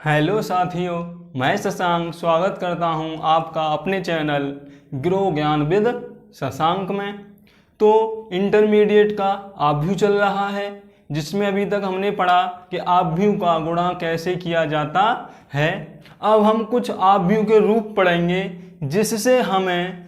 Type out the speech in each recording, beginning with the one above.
Hello साथियों, मैं शशांक स्वागत करता हूं आपका अपने चैनल ग्रो ज्ञान विद शशांक में। तो इंटरमीडिएट का आव्यूह चल रहा है, जिसमें अभी तक हमने पढ़ा कि आव्यूह का गुणा कैसे किया जाता है। अब हम कुछ आव्यूह के रूप पढ़ेंगे जिससे हमें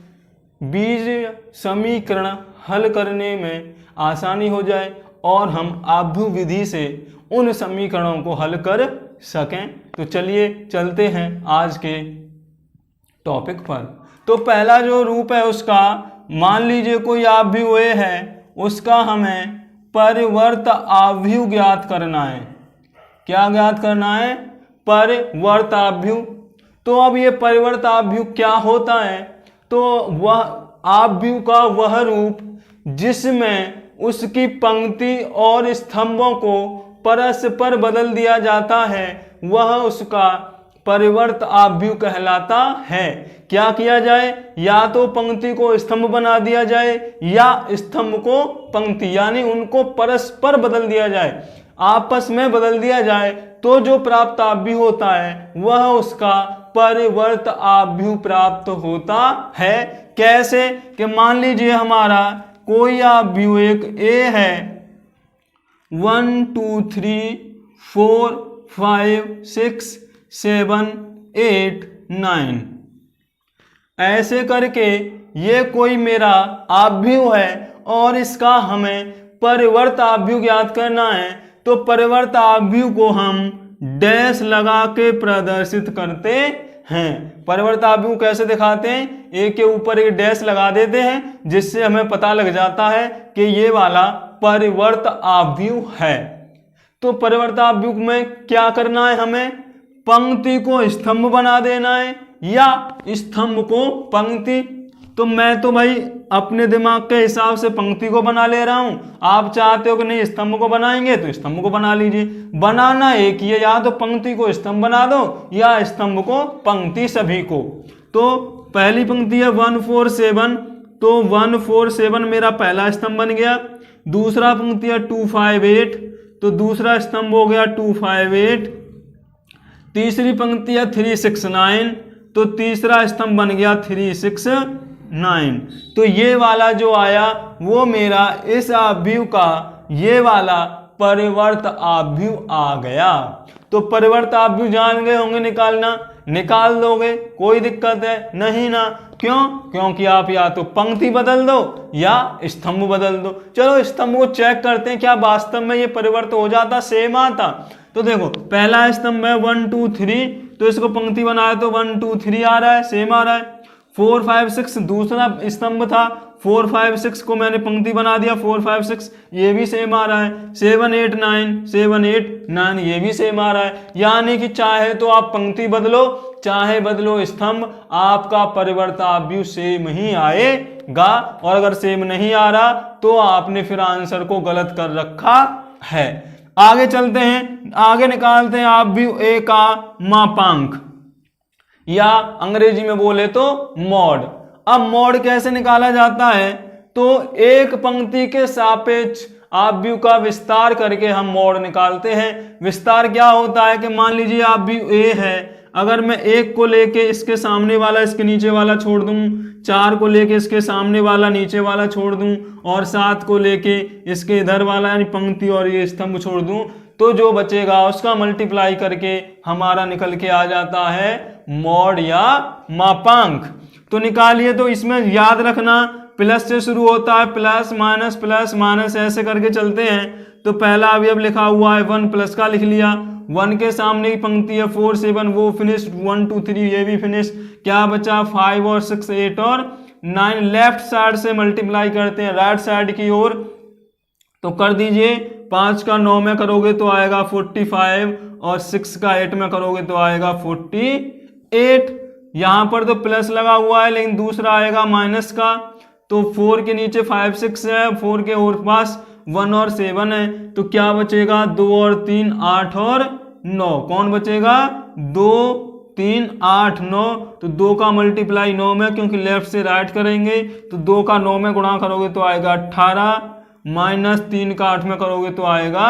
बीज समीकरण हल करने में आसानी हो जाए और हम आव्यूह विधि से उन समीकरणों को हल कर सकें। तो चलिए चलते हैं आज के टॉपिक पर। तो पहला जो रूप है उसका, मान लीजिए कोई आव्यूह ए है, उसका हमें परिवर्त आव्यूह ज्ञात करना है। क्या ज्ञात करना है? परिवर्त आव्यूह। तो अब ये परिवर्त आव्यूह क्या होता है? तो वह आव्यूह का वह रूप जिसमें उसकी पंक्ति और स्तंभों को परस्पर बदल दिया जाता है, वह उसका परिवर्त आव्यूह कहलाता है। क्या किया जाए? या तो पंक्ति को स्तंभ बना दिया जाए या स्तंभ को पंक्ति, यानी उनको परस्पर बदल दिया जाए, आपस में बदल दिया जाए, तो जो प्राप्त आव्यूह होता है वह उसका परिवर्त आव्यूह प्राप्त होता है। कैसे? कि मान लीजिए हमारा कोई आव्यूह एक ए है, 1 2 3 4 5 6 7 8 9, ऐसे करके ये कोई मेरा आव्यूह है और इसका हमें परिवर्त आव्यूह ज्ञात करना है। तो परिवर्त आव्यूह को हम डैश लगा के प्रदर्शित करते हैं। परिवर्त आव्यूह कैसे दिखाते हैं? एक के ऊपर एक डैश लगा देते हैं, जिससे हमें पता लग जाता है कि ये वाला परिवर्त आव्यूह है। तो परिवर्त आव्यूह में क्या करना है? हमें पंक्ति को स्तंभ बना देना है या स्तंभ को पंक्ति। तो मैं तो भाई अपने दिमाग के हिसाब से पंक्ति को बना ले रहा हूं। आप चाहते हो कि नहीं स्तंभ को बनाएंगे तो स्तंभ को बना लीजिए। बनाना एक ही है, या तो पंक्ति को स्तंभ बना दो या स्तंभ को पंक्ति, सभी को। तो पहली पंक्ति है 1 4 7, तो 1 4 7 मेरा पहला स्तंभ बन गया। दूसरा पंक्ति है 2 5 8, तो दूसरा स्तंभ हो गया 2 5 8। तीसरी पंक्ति है 3 6 9, तो तीसरा स्तंभ बन गया 3 6 9। तो ये वाला जो आया वो मेरा इस आव्यूह का ये वाला परिवर्त आव्यूह आ गया। तो परिवर्त आव्यूह जान गए होंगे निकालना, निकाल दोगे, कोई दिक्कत है नहीं ना? क्यों? क्योंकि आप या तो पंक्ति बदल दो या स्तंभ बदल दो। चलो स्तंभ को चेक करते हैं क्या वास्तव में ये परिवर्त हो जाता, सेम आता। तो देखो पहला स्तंभ है 1 2 3, तो इसको पंक्ति बनाया तो 1 2 3 आ रहा है, सेम आ रहा है। 4 5 6 दूसरा स्तंभ था, 4 5 6 को मैंने पंक्ति बना दिया, 4 5 6 ये भी सेम आ रहा है। 7 8 9 7 8 9 ये भी सेम आ रहा है। यानी कि चाहे तो आप पंक्ति बदलो चाहे बदलो स्तंभ, आपका परिवर्त आव्यूह सेम ही आएगा। और अगर सेम नहीं आ रहा तो आपने फिर आंसर को गलत कर रखा है। आगे चलते हैं, आगे निकालते हैं आव्यूह ए का मापांक, या अंग्रेजी में बोले तो मॉड। अब मॉड कैसे निकाला जाता है? तो एक पंक्ति के सापेक्ष आव्यूह का विस्तार करके हम मॉड निकालते हैं। विस्तार क्या होता है कि मान लीजिए आव्यूह ए है, अगर मैं 1 को लेके इसके सामने वाला इसके नीचे वाला छोड़ दूं, 4 को लेके इसके सामने वाला नीचे वाला छोड़ दूं, और 7 को लेके इसके इधर वाला यानी पंक्ति और ये स्तंभ छोड़ दूं, तो जो बचेगा उसका मल्टीप्लाई करके हमारा निकल के आ जाता है मॉड या मापांक। तो निकालिए। तो इसमें याद रखना प्लस से शुरू होता है, प्लस माइनस ऐसे करके चलते हैं। तो पहला अवयव लिखा हुआ है 1 प्लस का लिख लिया, 1 के सामने की पंक्ति है 4 7, वो फिनिश, 1 2 3 ये भी फिनिश। क्या बचा? 5 और 6 8 और 9। लेफ्ट साइड से मल्टीप्लाई करते हैं राइट साइड की ओर, तो कर दीजिए। 5 का 9 में करोगे तो आएगा 45, और 6 का 8 में करोगे तो आएगा 48। यहाँ पर तो प्लस लगा हुआ है, लेकिन दूसरा आएगा माइनस का। तो 4 के नीचे 5 6 है, 4 के और पास 1 और 7 है, तो क्या बचेगा? 2 और 3 8 और 9। कौन बचेगा? 2 3 8 9। तो 2 का मल्टीप्लाई 9 में, क्योंकि लेफ्ट से राइट करेंगे, तो 2 का 9 में गुणा करोगे तो आएगा 18, माइनस 3 का 8 में करोगे तो आएगा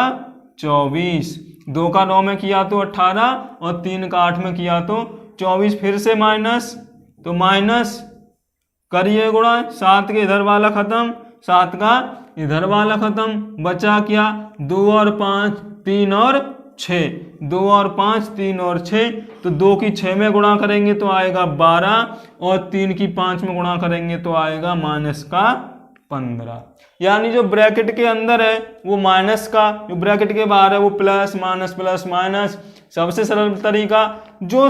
24। 2 का 9 में किया तो 18 और 3 का 8 में किया तो 24, फिर से माइनस, तो माइनस करिए गुणा, 7 के इधर वाला खत्म, 7 का इधर वाला खत्म, बचा क्या 2 और 5 3 और 6, 2 और 5 3 और 6, तो 2 की 6 में गुणा करेंगे तो आएगा 12 और 3 की 5 में गुणा करेंगे तो आएगा माइनस का 15। यानी जो ब्रैकेट के अंदर है वो माइनस का, जो ब्रैकेट के बाहर है वो प्लस माइनस। सबसे सरल तरीका, जो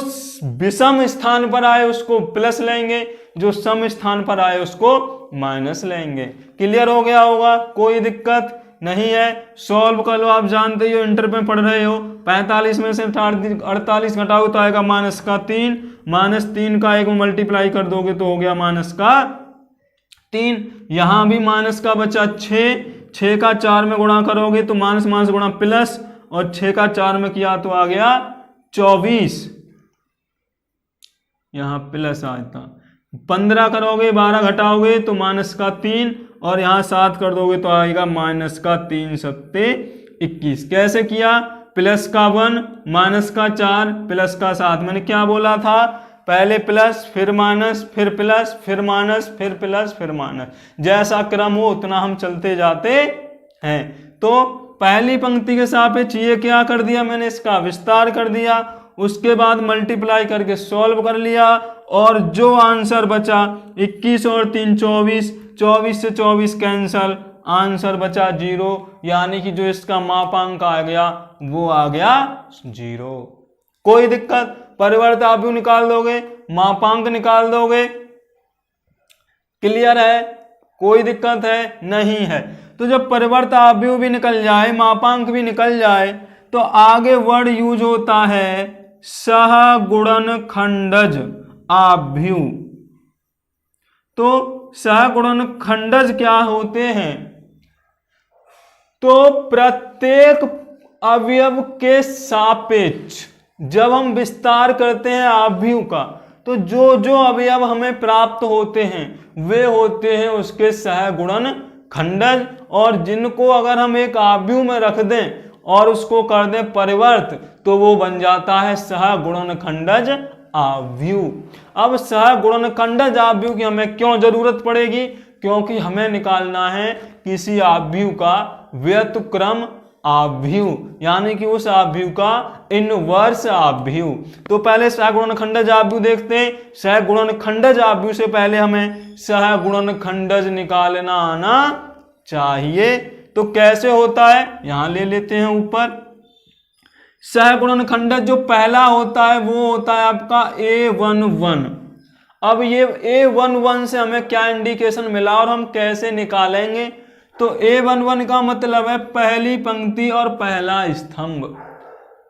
विषम स्थान पर आए उसको प्लस लेंगे, जो सम स्थान पर आए उसको माइनस लेंगे। क्लियर हो गया होगा, कोई दिक्कत नहीं है। सॉल्व कर लो, आप जानते ही हो, इंटर में पढ़ रहे हो। 45 में से 48 घटाओ तो आएगा माइनस का 3, माइनस 3 का 1 में मल्टीप्लाई कर दोगे तो हो गया माइनस का 3। यहां भी माइनस का बचा 6 का 4 में गुणा करोगे तो माइनस माइनस गुणा प्लस, और 6 का 4 में किया तो आ गया 24, यहां प्लस आता। 15 करोगे 12 घटाओगे तो माइनस का 3, और यहां 7 कर दोगे तो आएगा माइनस का 3 सत्ते 21। कैसे किया, प्लस का 1 माइनस का 4 प्लस का 7। मैंने क्या बोला था, पहले प्लस फिर माइनस फिर प्लस फिर माइनस फिर प्लस फिर माइनस, जैसा क्रम हो उतना हम चलते जाते हैं। तो पहली पंक्ति के सापेक्ष ये क्या कर दिया मैंने, इसका विस्तार कर दिया, उसके बाद मल्टीप्लाई करके सॉल्व कर लिया, और जो आंसर बचा 21 और 3 24, 24 से 24 कैंसल, आंसर बचा 0, यानी कि जो इसका मापांक आ गया वो आ गया 0। कोई दिक्कत, परिवर्त आप भी निकाल दोगे, मापांक निकाल दोगे। क्लियर है, कोई दिक्कत है नहीं है। तो जब परिवर्त आव्यूह भी निकल जाए, मापांक भी निकल जाए, तो आगे वर्ड यूज होता है सहगुणनखंडज आव्यूह। तो सहगुणनखंडज क्या होते हैं, तो प्रत्येक अवयव के सापेक्ष जब हम विस्तार करते हैं आव्यूह का, तो जो जो अवयव हमें प्राप्त होते हैं वे होते हैं उसके सहगुणनखंडज, और जिनको अगर हम एक आव्यूह में रख दें और उसको कर दें परिवर्त तो वो बन जाता है सहगुणनखंडज आव्यूह। अब सहगुणनखंडज आव्यूह की हमें क्यों जरूरत पड़ेगी, क्योंकि हमें निकालना है किसी आव्यूह का व्युत्क्रम आव्यूह, यानी कि उस आव्यूह का इनवर्स आव्यूह। तो पहले सहगुणनखंडज आव्यूह देखते हैं। सहगुणनखंडज आव्यूह से पहले हमें सहगुणनखंडज निकालना आना चाहिए। तो कैसे होता है, यहां ले लेते हैं ऊपर। सहगुणनखंडज जो पहला होता है वो होता है आपका A11। अब ये A11 से हमें क्या इंडिकेशन मिला और हम कैसे निकालेंगे, तो A11 का मतलब है पहली पंक्ति और पहला स्तंभ।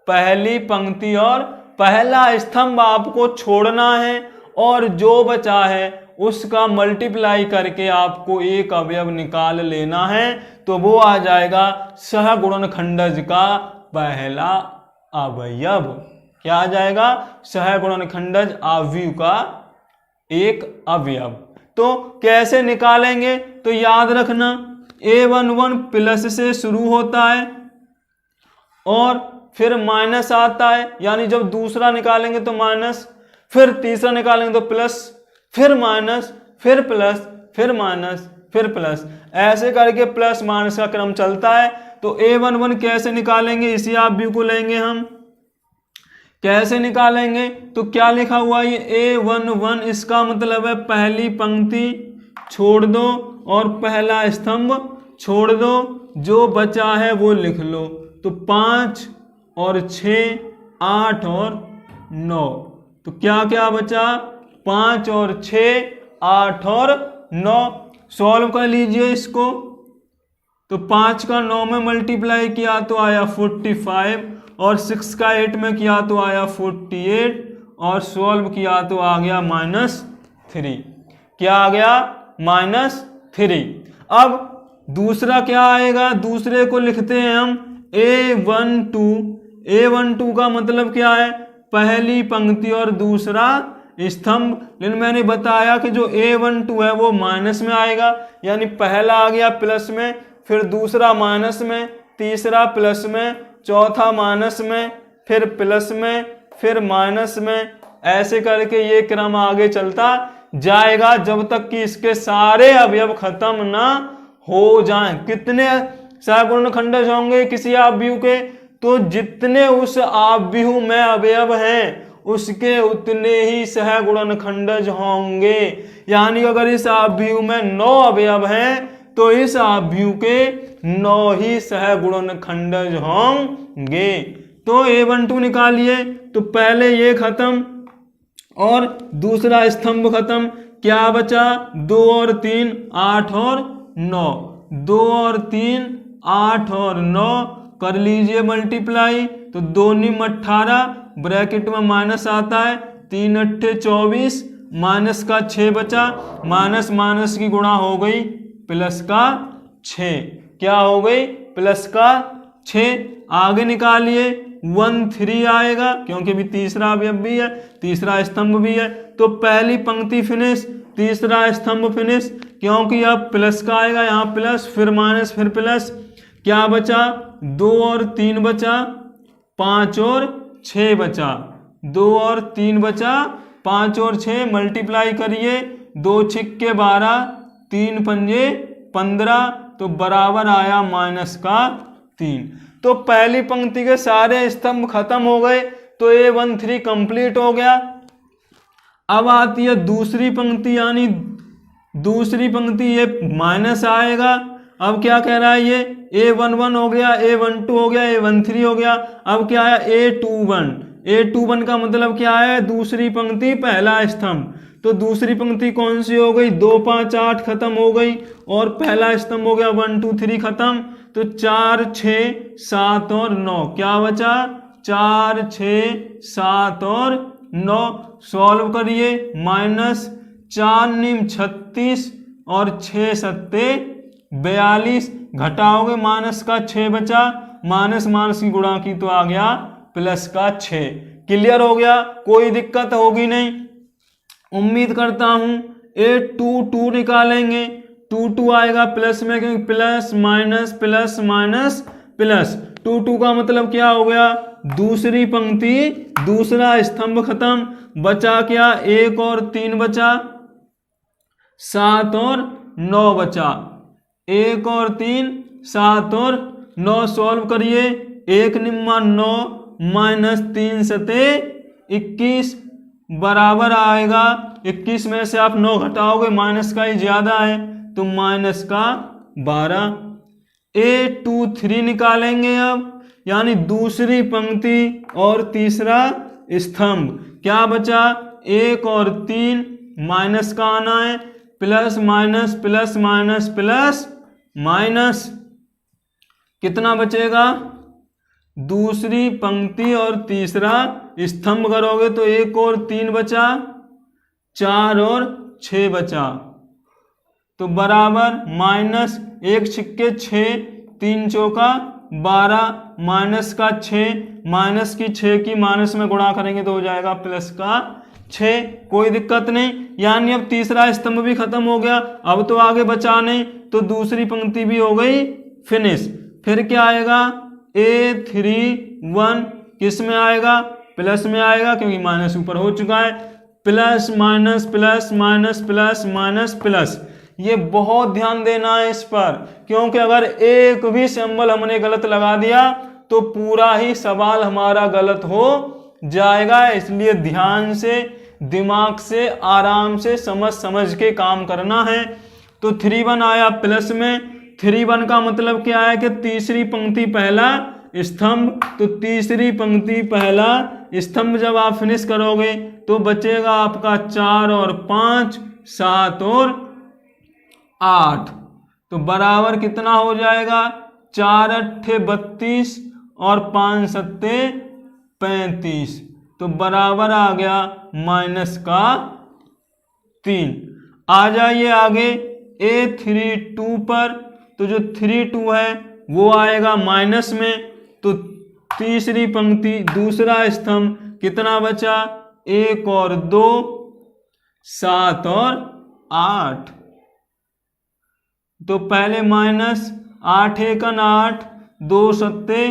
पहली पंक्ति और पहला स्तंभ आपको छोड़ना है, और जो बचा है उसका मल्टीप्लाई करके आपको एक अवयव निकाल लेना है, तो वो आ जाएगा सहगुणनखंडज का पहला अवयव। क्या आ जाएगा, सहगुणनखंडज आव्यूह का एक अवयव। तो कैसे निकालेंगे, तो याद रखना A11 प्लस से शुरू होता है और फिर माइनस आता है, यानी जब दूसरा निकालेंगे तो माइनस, फिर तीसरा निकालेंगे तो प्लस, फिर माइनस, फिर प्लस, फिर माइनस, फिर प्लस, ऐसे करके प्लस माइनस का क्रम चलता है। तो A11 कैसे निकालेंगे, इसी आव्यूह को लेंगे हम। कैसे निकालेंगे, तो क्या लिखा हुआ है A11, इसका मतलब है पहली पंक्ति छोड़ दो और पहला स्तंभ छोड़ दो, जो बचा है वो लिख लो। तो 5 और 6 8 और 9, तो क्या क्या बचा, 5 और 6 8 और 9। सॉल्व कर लीजिए इसको। तो 5 का 9 में मल्टीप्लाई किया तो आया 45, और 6 का 8 में किया तो आया 48, और सॉल्व किया तो आ गया -3। क्या आ गया, -3। अब दूसरा क्या आएगा, दूसरे को लिखते हैं हम A12। A12 का मतलब क्या है, पहली पंक्ति और दूसरा स्तंभ। लेकिन मैंने बताया कि जो A12 है वो माइनस में आएगा, यानी पहला आ गया प्लस में, फिर दूसरा माइनस में, तीसरा प्लस में, चौथा माइनस में, फिर प्लस में, फिर माइनस में, ऐसे करके ये क्रम आगे चलता जाएगा जब तक कि इसके सारे अवयव खत्म ना हो जाएं। कितने सहगुणनखंडज होंगे किसी आव्यूह के? तो जितने उस आव्यूह में अवयव हैं उसके उतने ही सहगुणनखंडज होंगे। यानी अगर इस आव्यूह में 9 अवयव हैं तो इस आव्यूह के 9 ही सहगुणनखंडज होंगे। तो A12 निकालिए। तो पहले ये खत्म और दूसरा स्तंभ खत्म। क्या बचा? 2 और 3 8 और 9। 2 और 3 8 और 9 कर लीजिए मल्टीप्लाई। तो 2 निम 18, ब्रैकेट में माइनस आता है, 3 अट्ठे 24, माइनस का 6 बचा, माइनस माइनस की गुणा हो गई प्लस का 6। क्या हो गई? प्लस का 6। आगे निकालिए 1 3 आएगा क्योंकि भी तीसरा अवयव भी है, तीसरा स्तंभ भी है। तो पहली पंक्ति फिनिश, तीसरा स्तंभ फिनिश, क्योंकि अब प्लस का आएगा, यहाँ प्लस फिर माइनस फिर प्लस। क्या बचा? 2 और 3 बचा, 5 और 6 बचा। 2 और 3 बचा, 5 और 6 मल्टीप्लाई करिए। 2 छिक्के 12, 3 पंजे 15, तो बराबर आया माइनस का 3। तो पहली पंक्ति के सारे स्तंभ खत्म हो गए, तो A13 कंप्लीट हो गया। अब आती है दूसरी पंक्ति, यानी दूसरी पंक्ति ये माइनस आएगा। अब क्या कह रहा है ये? A11 हो गया, A12 हो गया, A13 हो गया। अब क्या है? A21। A21 का मतलब क्या है? दूसरी पंक्ति पहला स्तंभ। तो दूसरी पंक्ति कौन सी हो गई? 2 5 8 खत्म हो गई और पहला स्तंभ हो गया 1 2 3 खत्म। तो 4 6 7 और 9 क्या बचा? 4 6 7 और 9। सॉल्व करिए। माइनस 4 निम 36 और 6 सत्ते 42, घटाओगे माइनस का 6 बचा, माइनस माइनस की गुणा की तो आ गया प्लस का 6। क्लियर हो गया? कोई दिक्कत होगी नहीं। उम्मीद करता हूं। A22 निकालेंगे, 2 2 आएगा प्लस में, क्योंकि plus minus plus minus plus. 2 2 का मतलब क्या हो गया? दूसरी पंक्ति दूसरा स्तंभ खत्म। बचा क्या? 1 और 3 बचा, 7 और 9 बचा। 1 और 3 7 और 9 सॉल्व करिए। 1 निम्मा 9 माइनस 3 सते 21 बराबर आएगा 21 में से आप 9 घटाओगे, माइनस का ही ज्यादा है तो माइनस का 12। A23 निकालेंगे अब, यानी दूसरी पंक्ति और तीसरा स्तंभ। क्या बचा? 1 और 3 माइनस का आना है, plus minus plus minus plus minus. कितना बचेगा? दूसरी पंक्ति और तीसरा स्तंभ करोगे तो 1 और 3 बचा, 4 और 6 बचा, तो बराबर माइनस 1 छिक्के 6, 3 चौका 12, माइनस का 6, माइनस की 6 की माइनस में गुणा करेंगे तो हो जाएगा प्लस का 6। कोई दिक्कत नहीं। यानी अब तीसरा स्तंभ भी खत्म हो गया। अब तो आगे बचा नहीं, तो दूसरी पंक्ति भी हो गई फिनिश। फिर क्या आएगा? A31 किस में आएगा? प्लस में आएगा, क्योंकि माइनस ऊपर हो चुका है। Plus minus plus minus plus minus plus. ये बहुत ध्यान देना है इस पर, क्योंकि अगर एक भी सिंबल हमने गलत लगा दिया तो पूरा ही सवाल हमारा गलत हो जाएगा। इसलिए ध्यान से, दिमाग से, आराम से समझ के काम करना है। तो 31 आया प्लस में। 31 का मतलब क्या है? कि तीसरी पंक्ति पहला स्तंभ। तो तीसरी पंक्ति पहला स्तंभ जब आप फिनिश करोगे तो बचेगा आपका 4 और 5 7 और 8, तो बराबर कितना हो जाएगा? 4 अट्ठे 32 और 5 सत्ते 35, तो बराबर आ गया माइनस का 3। आ जाइए आगे A32 पर। तो जो 32 है वो आएगा माइनस में। तो तीसरी पंक्ति दूसरा स्तंभ कितना बचा? 1 और 2 7 और 8, तो पहले माइनस 8 एकन 8, 2 सत्ते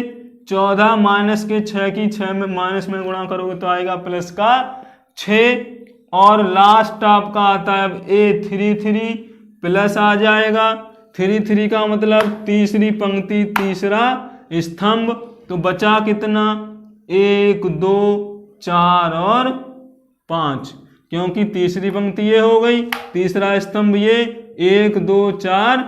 14 माइनस के 6 की 6 में माइनस में गुणा करोगे तो आएगा प्लस का 6, और लास्ट आपका आता है अब A33 प्लस आ जाएगा 33 का मतलब तीसरी पंक्ति तीसरा स्तंभ। तो बचा कितना 1 2 4 और 5, क्योंकि तीसरी पंक्ति ये हो गई, तीसरा स्तंभ ये 1 2 4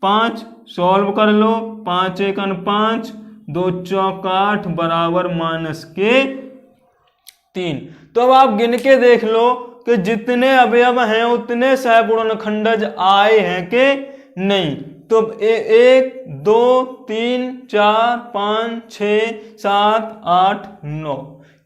5। सॉल्व कर लो, 5 1 5, 2 चौक 8 बराबर माइनस के 3। तो अब आप गिन के देख लो कि जितने अवयव हैं उतने सहगुणनखंडज आए हैं कि नहीं। तो 1 2 3 4 5 6 7 8 9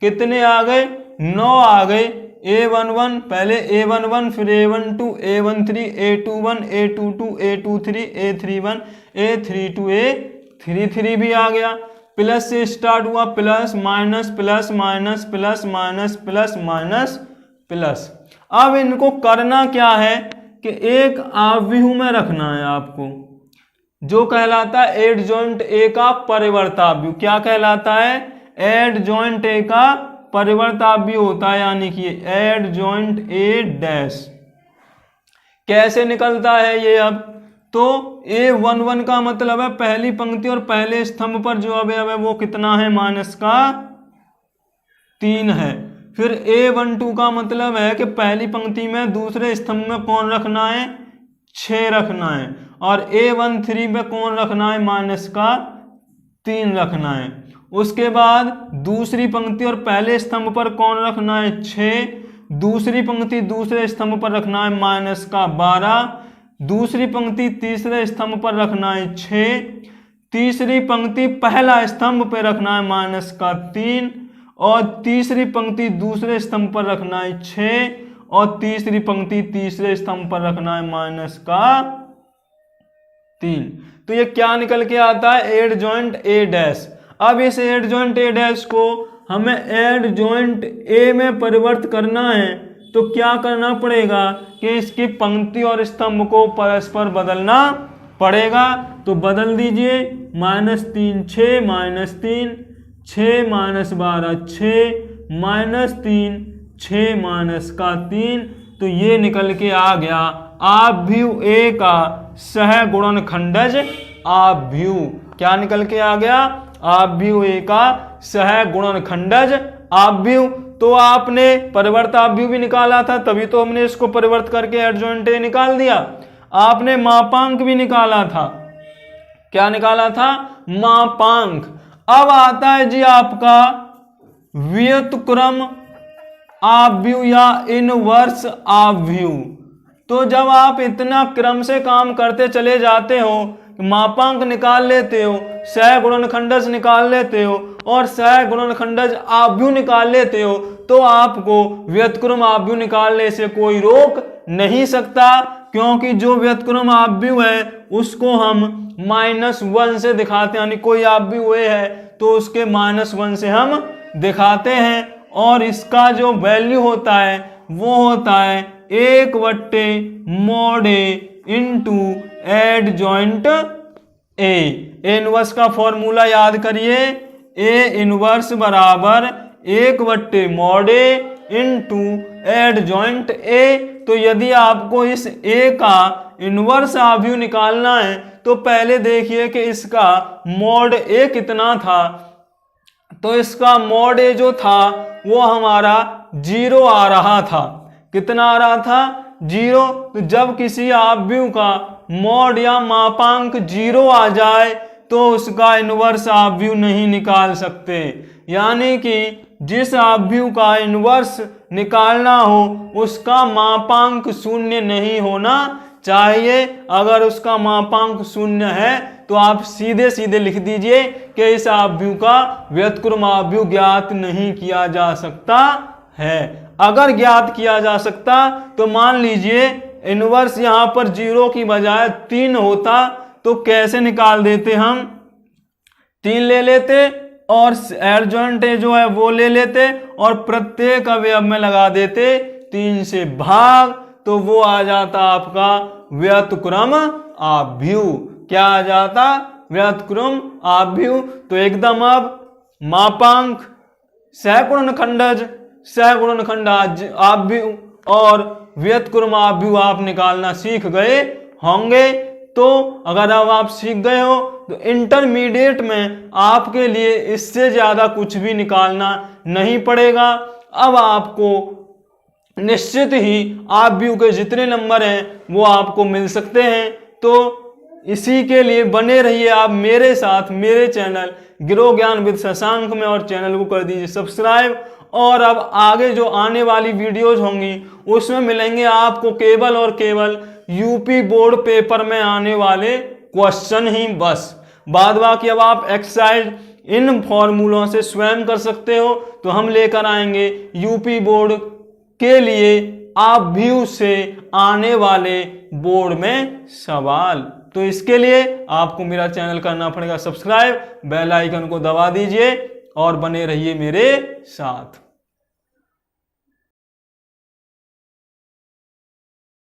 कितने आ गए, 9 आ गए। A11 पहले A11 फिर A12 A13 A21 A22 A23 A31 A32 A33 भी आ गया। प्लस से स्टार्ट हुआ, plus minus plus minus plus minus plus minus plus. अब इनको करना क्या है कि एक आव्यूह में रखना है आपको, जो कहलाता है एडजॉइंट ए का परिवर्ताव्यूह। क्या कहलाता है, एडजॉइंट ए का परिवर्ताव्यूह होता है, यानी कि एडजॉइंट ए डैश। कैसे निकलता है ये, अब तो A11 का मतलब है पहली पंक्ति और पहले स्तंभ पर जो अवयव है वो कितना है, माइनस का 3 है। फिर A12 का मतलब है कि पहली पंक्ति में दूसरे स्तंभ में कौन रखना है, 6 रखना है, और A13 में कौन रखना है, माइनस का 3 रखना है। उसके बाद दूसरी पंक्ति और पहले स्तंभ पर कौन रखना है, 6, दूसरी पंक्ति दूसरे स्तंभ पर रखना है माइनस का 12, दूसरी पंक्ति तीसरे स्तंभ पर रखना है 6, तीसरी पंक्ति पहला स्तंभ पर रखना है माइनस का 3, और तीसरी पंक्ति दूसरे स्तंभ पर रखना है 6, और तीसरी पंक्ति तीसरे स्तंभ पर रखना है माइनस का 3। तो ये क्या निकल के आता है, एडजॉइंट ए डैश। अब इस एडजॉइंट ए डैश को हमें एडजॉइंट ए में परिवर्तित करना है, तो क्या करना पड़ेगा कि इसकी पंक्ति और स्तंभ को परस्पर बदलना पड़ेगा। तो बदल दीजिए, -3 6 -3 6 -12 6 -3 6 माइनस का 3। तो ये निकल के आ गया आव्यूह ए का सहगुणनखंडज आव्यूह। क्या निकल के आ गया, आव्यूह ए का सहगुणनखंडज आव्यूह। तो आपने परिवर्ताव्यूह भी निकाला था, तभी तो हमने इसको परिवर्त करके एडजॉइंट ए निकाल दिया। आपने मापांक भी निकाला था, क्या निकाला था, मापांक। अब आता है जी आपका व्युत्क्रम आव्यूह या इनवर्स आव्यूह। तो जब आप इतना क्रम से काम करते चले जाते हो, मापांक निकाल लेते हो, सहगुणनखंडज निकाल लेते हो और सहगुणनखंडज आव्यूह निकाल लेते हो, तो आपको व्युत्क्रम आव्यूह निकालने से कोई रोक नहीं सकता, क्योंकि जो व्युत्क्रम आव्यूह है उसको हम -1 से दिखाते हैं। यानी कोई आव्यूह ए है तो उसके -1 से हम दिखाते हैं, और इसका जो वैल्यू होता है वो होता है 1/mod A into adjoint A. Inverse का फॉर्मूला याद करिए, ए इनवर्स बराबर 1/mod A into adjoint A. तो यदि आपको इस ए का इनवर्स आव्यूह निकालना है तो पहले देखिए कि इसका मॉड ए कितना था। तो इसका मॉड ए जो था वो हमारा 0 आ रहा था। कितना आ रहा था, 0। तो जब किसी आव्यूह का मॉड या मापांक 0 आ जाए तो उसका इनवर्स आव्यूह नहीं निकाल सकते। यानी कि जिस आव्यूह का इनवर्स निकालना हो उसका मापांक 0 नहीं होना चाहिए। अगर उसका मापांक 0 है तो आप सीधे सीधे लिख दीजिए कि इस आव्यूह का व्युत्क्रम आव्यूह ज्ञात नहीं किया जा सकता है। अगर ज्ञात किया जा सकता तो मान लीजिए इनवर्स यहां पर 0 की बजाय 3 होता, तो कैसे निकाल देते, हम 3 ले लेते और एडजॉइंट ए जो है वो ले लेते और प्रत्येक अवयव में लगा देते 3 से भाग, तो वो आ जाता आपका व्युत्क्रम आव्यूह। क्या आ जाता, व्युत्क्रम आव्यूह। तो एकदम अब मापांक, सहगुणनखंडज, सहगुणनखंड आव्यूह और व्युत्क्रमाव्यूह आप निकालना सीख गए होंगे। तो अगर अब आप सीख गए हो तो इंटरमीडिएट में आपके लिए इससे ज़्यादा कुछ भी निकालना नहीं पड़ेगा। अब आपको निश्चित ही आव्यूह के जितने नंबर हैं वो आपको मिल सकते हैं। तो इसी के लिए बने रहिए आप मेरे साथ, मेरे चैनल गिरो ज्ञान विद शशांक में, और चैनल को कर दीजिए सब्सक्राइब। और अब आगे जो आने वाली वीडियोज होंगी उसमें मिलेंगे आपको केवल और केवल यूपी बोर्ड पेपर में आने वाले क्वेश्चन ही बस। बाद बाकी अब आप एक्सरसाइज इन फॉर्मूलों से स्वयं कर सकते हो। तो हम लेकर आएंगे यूपी बोर्ड के लिए आव्यूह से आने वाले बोर्ड में सवाल। तो इसके लिए आपको मेरा चैनल करना पड़ेगा सब्सक्राइब, बेल आइकन को दबा दीजिए और बने रहिए मेरे साथ।